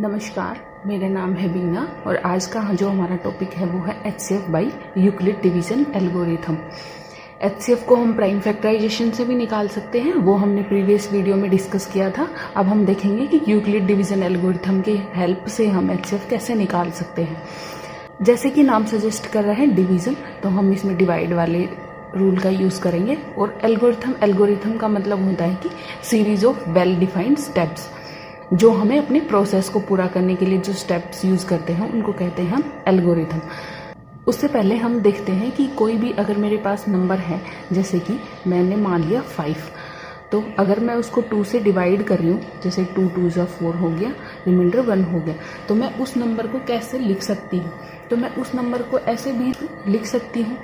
नमस्कार, मेरा नाम है बीना और आज का जो हमारा टॉपिक है वो है HCF by Euclid division algorithm. HCF को हम प्राइम फैक्टराइजेशन से भी निकाल सकते हैं, वो हमने प्रीवियस वीडियो में डिस्कस किया था। अब हम देखेंगे कि यूक्लिड डिवीज़न एल्गोरिथम की हेल्प से हम HCF कैसे निकाल सकते हैं। जैसे कि नाम सजेस्ट कर रहे हैं डिवीज़न, तो हम इसमें डिवाइड वाले रूल का यूज़ करेंगे। और एल्गोरिथम का मतलब होता है कि series of well defined steps, जो हमें अपने प्रोसेस को पूरा करने के लिए जो स्टेप्स यूज़ करते हैं उनको कहते हैं हम एल्गोरिथम। उससे पहले हम देखते हैं कि कोई भी अगर मेरे पास नंबर है, जैसे कि मैंने मान लिया 5, तो अगर मैं उसको 2 से डिवाइड कर रही हूँ, जैसे 2 2 4 हो गया, रिमाइंडर 1 हो गया, तो मैं उस नंबर को कैसे लिख सकती हूँ? तो मैं उस नंबर को ऐसे भी लिख सकती हूँ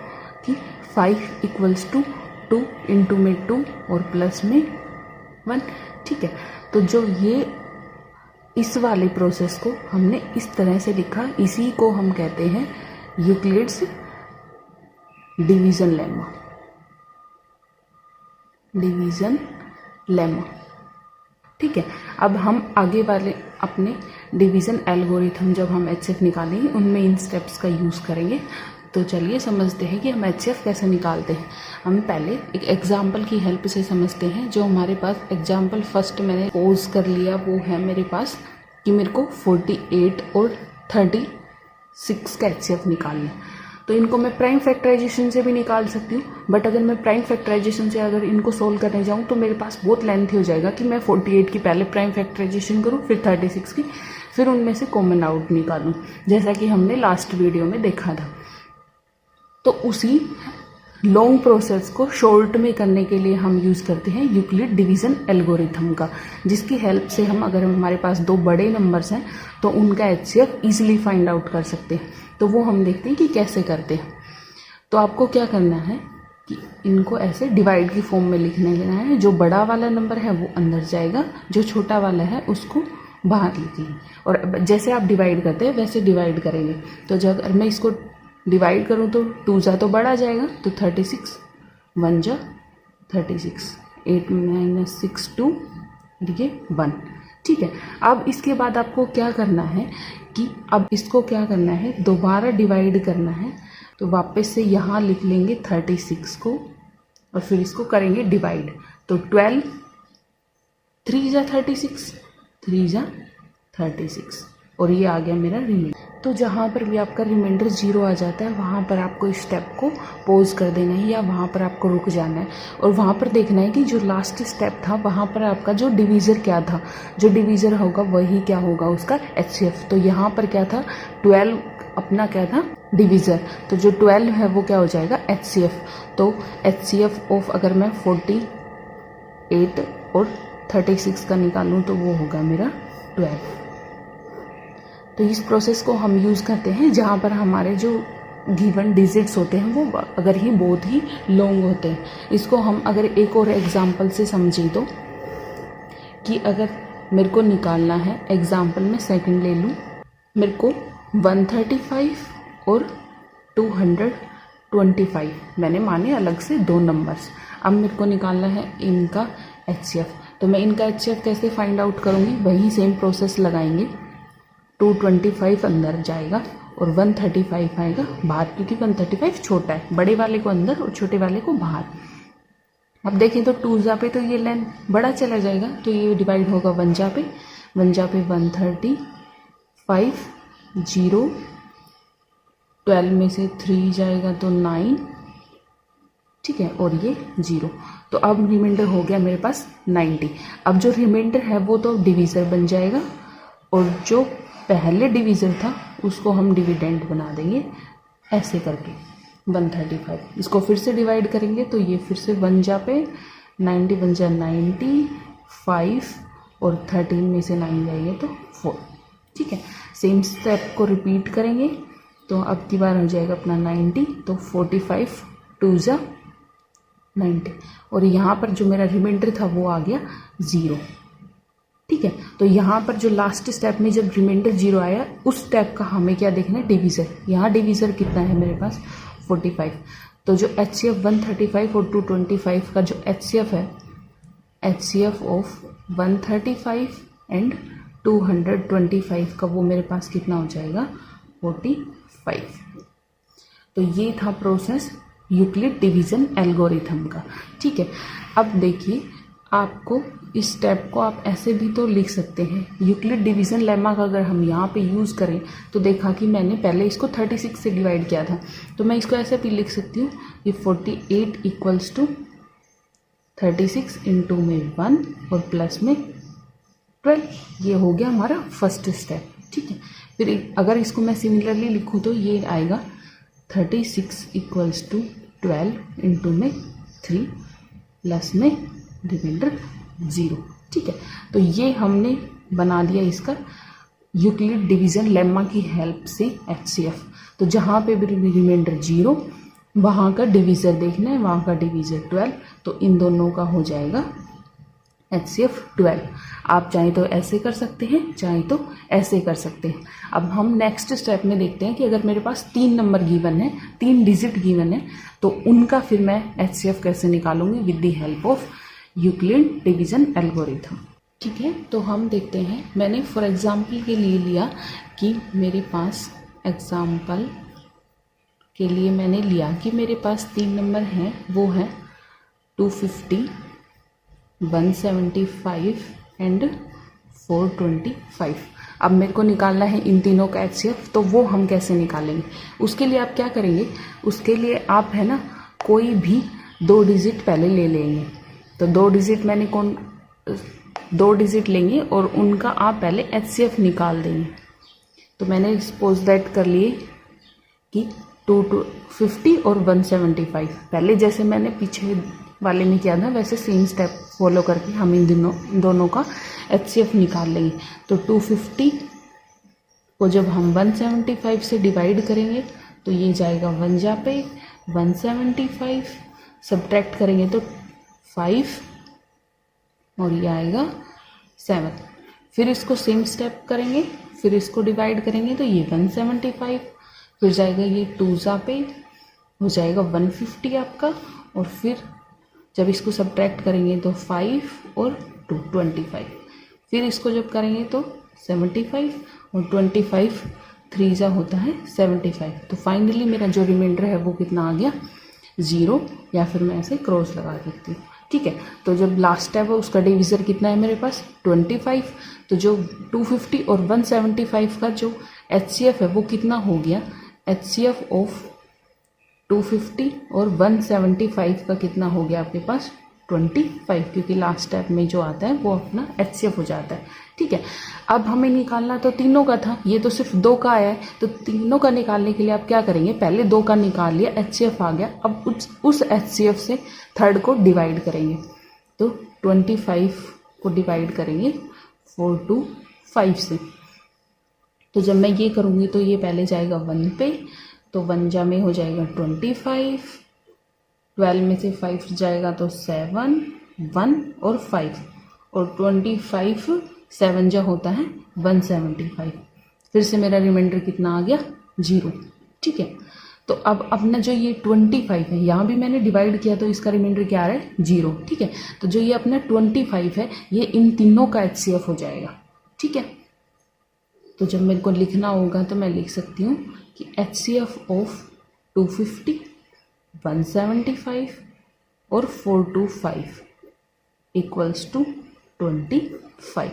कि 5 = 2 इंटू में 2 और प्लस में 1। ठीक है, तो जो ये इस वाले प्रोसेस को हमने इस तरह से लिखा, इसी को हम कहते हैं यूक्लिड्स डिवीज़न लेमा। ठीक है, अब हम आगे वाले अपने डिवीज़न एल्गोरिथम जब हम HCF निकालेंगे उनमें इन स्टेप्स का यूज़ करेंगे। तो चलिए समझते हैं कि हम HCF कैसे निकालते हैं। हम पहले एक एग्जाम्पल की हेल्प से समझते हैं। जो हमारे पास एग्जाम्पल फर्स्ट मैंने पोज कर लिया वो है मेरे पास कि मेरे को 48 और 36 का HCF निकालना। तो इनको मैं प्राइम फैक्टराइजेशन से भी निकाल सकती हूँ, बट अगर मैं प्राइम फैक्टराइजेशन से अगर इनको सोल्व करने जाऊँ तो मेरे पास बहुत लेंथी हो जाएगा कि मैं 48 की पहले प्राइम फैक्टराइजेशन करूँ, फिर 36 की, फिर उनमें से कॉमन आउट निकालूँ, जैसा कि हमने लास्ट वीडियो में देखा था। तो उसी लॉन्ग प्रोसेस को शॉर्ट में करने के लिए हम यूज़ करते हैं यूक्लिड डिवीज़न एल्गोरिथम का, जिसकी हेल्प से हम अगर हमारे पास 2 बड़े नंबर्स हैं तो उनका HCF ईजिली फाइंड आउट कर सकते हैं। तो वो हम देखते हैं कि कैसे करते हैं। तो आपको क्या करना है कि इनको ऐसे डिवाइड की फॉर्म में लिखने देना है। जो बड़ा वाला नंबर है वो अंदर जाएगा, जो छोटा वाला है उसको बाहर लिखिए। और जैसे आप डिवाइड करते हैं वैसे डिवाइड करेंगे। तो जब अगर मैं इसको डिवाइड करूँ तो 2 जा तो बड़ा जाएगा, तो 36, 1 जा 36, 8 - 6 2, ये 1। ठीक है, अब इसके बाद आपको क्या करना है कि अब इसको क्या करना है, दोबारा डिवाइड करना है। तो वापस से यहाँ लिख लेंगे 36 को और फिर इसको करेंगे डिवाइड। तो 12, 3 जा 36, 3 जा 36, और ये आ गया मेरा रिमाइंडर। तो जहाँ पर भी आपका रिमाइंडर 0 आ जाता है वहाँ पर आपको इस स्टेप को पॉज कर देना है, या वहाँ पर आपको रुक जाना है और वहाँ पर देखना है कि जो लास्ट स्टेप था वहाँ पर आपका जो डिवीज़र क्या था, जो डिवीज़र होगा वही क्या होगा उसका HCF। तो यहाँ पर क्या था, 12 अपना क्या था, डिवीज़र। तो जो 12 है वो क्या हो जाएगा, HCF। तो HCF ऑफ अगर मैं 48 और 36 का निकालूँ तो वो होगा मेरा 12। तो इस प्रोसेस को हम यूज़ करते हैं जहाँ पर हमारे जो गिवन डिजिट्स होते हैं वो अगर ही बहुत ही लॉन्ग होते हैं। इसको हम अगर एक और एग्जांपल से समझें तो कि अगर मेरे को निकालना है, एग्जांपल में सेकंड ले लूँ, मेरे को 135 और 225 मैंने माने अलग से 2 नंबर्स। अब मेरे को निकालना है इनका HCF। तो मैं इनका HCF कैसे फाइंड आउट करूँगी, वही सेम प्रोसेस लगाएंगे। 225 अंदर जाएगा और 135 आएगा बाहर, क्योंकि 135 छोटा है, बड़े वाले को अंदर और छोटे वाले को बाहर। अब देखें तो 2 जा पे तो ये लेंथ बड़ा चला जाएगा, तो ये डिवाइड होगा 1 जा पे, 135, 0, 12 में से 3 जाएगा तो 9, ठीक है, और ये 0। तो अब रिमाइंडर हो गया मेरे पास 90। अब जो रिमाइंडर है वो तो डिवीज़र बन जाएगा और जो पहले डिवीज़र था उसको हम डिविडेंड बना देंगे ऐसे करके 135। इसको फिर से डिवाइड करेंगे तो ये फिर से 1 जा पे 90, 1 जा 95 और 13 में से 9 जाएंगे तो 4। ठीक है, सेम स्टेप को रिपीट करेंगे। तो अब की बार हो जाएगा अपना 90, तो 45, 2 जा 90, और यहाँ पर जो मेरा रिमाइंडर था वो आ गया 0। ठीक है, तो यहाँ पर जो लास्ट स्टेप में जब रिमाइंडर 0 आया, उस स्टेप का हमें क्या देखना है, डिवीज़र। यहाँ डिवीज़र कितना है मेरे पास, 45। तो जो HCF 135 और 225 का जो HCF है, HCF ऑफ 135 एंड 225 का वो मेरे पास कितना हो जाएगा 45। तो ये था प्रोसेस यूक्लिड डिवीज़न एल्गोरिथम का। ठीक है, अब देखिए आपको इस स्टेप को आप ऐसे भी तो लिख सकते हैं। यूक्लिड डिवीज़न लेमा का अगर हम यहाँ पे यूज़ करें तो देखा कि मैंने पहले इसको 36 से डिवाइड किया था, तो मैं इसको ऐसे भी लिख सकती हूँ कि 48 इक्वल्स टू 36 इंटू में 1 और प्लस में 12। ये हो गया हमारा फर्स्ट स्टेप। ठीक है, फिर अगर इसको मैं सिमिलरली लिखूँ तो ये आएगा 36 इक्वल्स टू 12 इंटू में 3 प्लस में रिमाइंडर 0। ठीक है, तो ये हमने बना दिया इसका यूक्लिड डिवीज़न लेमा की हेल्प से HCF। तो जहाँ पे भी रिमाइंडर 0 वहाँ का डिवीज़र देखना है, वहाँ का डिवीज़र 12, तो इन दोनों का हो जाएगा HCF 12। आप चाहे तो ऐसे कर सकते हैं, चाहे तो ऐसे कर सकते हैं। अब हम नेक्स्ट स्टेप में देखते हैं कि अगर मेरे पास 3 नंबर गिवन है, 3 डिजिट गिवन है, तो उनका फिर मैं HCF कैसे निकालूंगी with the help of Euclid division algorithm. ठीक है, तो हम देखते हैं। मैंने फॉर एग्जाम्पल के लिए लिया कि मेरे पास एग्जाम्पल के लिए मैंने लिया कि मेरे पास 3 नंबर हैं, वो हैं 250, 175 एंड 425। अब मेरे को निकालना है इन तीनों का HCF, तो वो हम कैसे निकालेंगे? उसके लिए आप क्या करेंगे, उसके लिए आप है ना कोई भी 2 डिजिट पहले ले लेंगे। तो 2 डिजिट मैंने 2 डिजिट लेंगे और उनका आप पहले HCF निकाल देंगे। तो मैंने सपोज दैट कर लिए कि 250 और 175। पहले जैसे मैंने पीछे वाले में किया था वैसे सेम स्टेप फॉलो करके हम इन दोनों का HCF निकाल लेंगे। तो 250 को जब हम 175 से डिवाइड करेंगे तो ये जाएगा 1 जा पे 175, सब्ट्रैक्ट करेंगे तो 5 और ये आएगा 7। फिर इसको सेम स्टेप करेंगे, फिर इसको डिवाइड करेंगे तो ये 175, फिर जाएगा ये 2 जा पे हो जाएगा 150 आपका, और फिर जब इसको सब्ट्रैक्ट करेंगे तो 5 और 2 25, फिर इसको जब करेंगे तो 75 और 25 3 जा होता है 75। तो फाइनली मेरा जो रिमाइंडर है वो कितना आ गया 0, या फिर मैं ऐसे क्रॉस लगा सकती हूँ। ठीक है, तो जब लास्ट स्टेप है उसका डिवीज़र कितना है मेरे पास 25। तो जो 250 और 175 का जो HCF है वो कितना हो गया, HCF ऑफ 250 और 175 का कितना हो गया आपके पास 25, क्योंकि लास्ट स्टेप में जो आता है वो अपना HCF हो जाता है। ठीक है, अब हमें निकालना तो तीनों का था, ये तो सिर्फ 2 का आया है, तो तीनों का निकालने के लिए आप क्या करेंगे, पहले 2 का निकाल लिया, HCF आ गया, अब उस HCF से थर्ड को डिवाइड करेंगे। तो 25 को डिवाइड करेंगे 4 to 5 से। तो जब मैं ये करूँगी तो ये पहले जाएगा 1 पे, तो 1 जा में हो जाएगा 25, 12 में से 5 जाएगा तो 7, 1 और 5, और 25 7 जा होता है 175। फिर से मेरा रिमाइंडर कितना आ गया 0। ठीक है, तो अब अपना जो ये 25 है, यहाँ भी मैंने डिवाइड किया तो इसका रिमाइंडर क्या आ रहा है 0। ठीक है, तो जो ये अपना 25 है ये इन तीनों का HCF हो जाएगा। ठीक है, तो जब मेरे को लिखना होगा तो मैं लिख सकती हूँ कि HCF ऑफ 250, 175 और 425 इक्वल्स टू 25।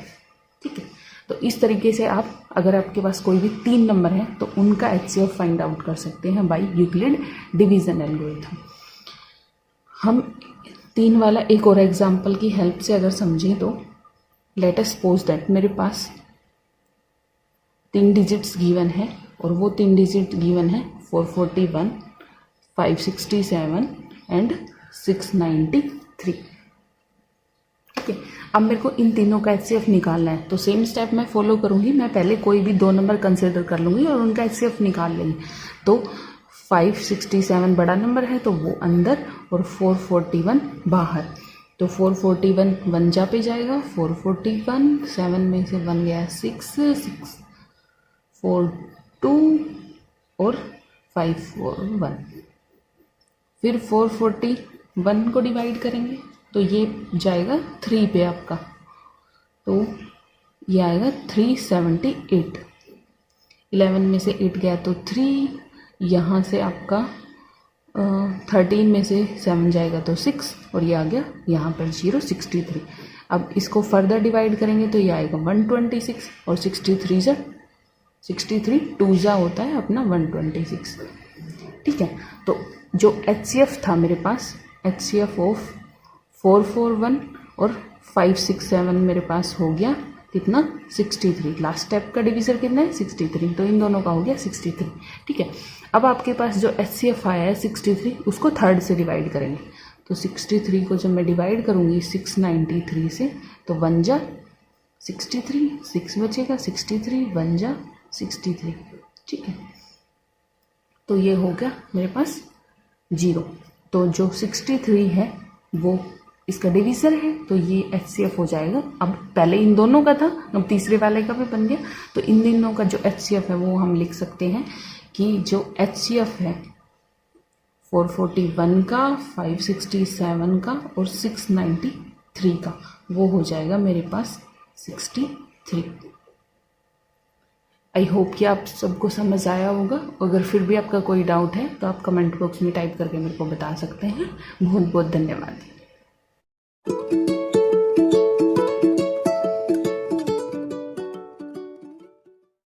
ठीक है, तो इस तरीके से आप अगर आपके पास कोई भी 3 नंबर है तो उनका HCF फाइंड आउट कर सकते हैं बाय यूक्लिड डिवीज़न एल्गोरिथम। हम 3 वाला एक और एग्जांपल की हेल्प से अगर समझें तो लेट अस सपोज दैट मेरे पास 3 डिजिट्स गिवन है और वो 3 डिजिट गिवन है 441, 567 एंड 693। ठीक है, अब मेरे को इन तीनों का HCF निकालना है, तो सेम स्टेप मैं फॉलो करूँगी। मैं पहले कोई भी 2 नंबर कंसिडर कर लूँगी और उनका HCF निकाल लेंगे। तो 567 बड़ा नंबर है तो वो अंदर और 441 बाहर। तो 441 1 जा पे जाएगा, 441 7 में से 1 गया 6 6 4 2 और 5 4 1। फिर 441 को डिवाइड करेंगे तो ये जाएगा 3 पे आपका। तो ये आएगा 378। 11 में से 8 गया तो 3, यहाँ से आपका 13 में से 7 जाएगा तो 6, और ये आ गया यहाँ पर 0, 63। अब इसको फर्दर डिवाइड करेंगे तो ये आएगा 126, और 63 2 जा होता है अपना 126। ठीक है, तो जो HCF था मेरे पास, HCF ऑफ 441 और 567 मेरे पास हो गया कितना, 63। लास्ट स्टेप का डिवीजर कितना है, 63, तो इन दोनों का हो गया 63। ठीक है, अब आपके पास जो HCF आया है 63, उसको थर्ड से डिवाइड करेंगे। तो 63 को जब मैं डिवाइड करूँगी 693 से, तो 1 जा 63, 6 बचेगा, 63 1 जा 63। ठीक है, तो ये हो गया मेरे पास 0। तो जो 63 है वो इसका डिवीज़र है, तो ये HCF हो जाएगा। अब पहले इन दोनों का था, अब तीसरे वाले का भी बन गया, तो इन दोनों का जो HCF है वो हम लिख सकते हैं कि जो HCF है 441 का, 567 का और 693 का, वो हो जाएगा मेरे पास 63। आई होप कि आप सबको समझ आया होगा। अगर फिर भी आपका कोई डाउट है तो आप कमेंट बॉक्स में टाइप करके मेरे को बता सकते हैं। बहुत बहुत धन्यवाद।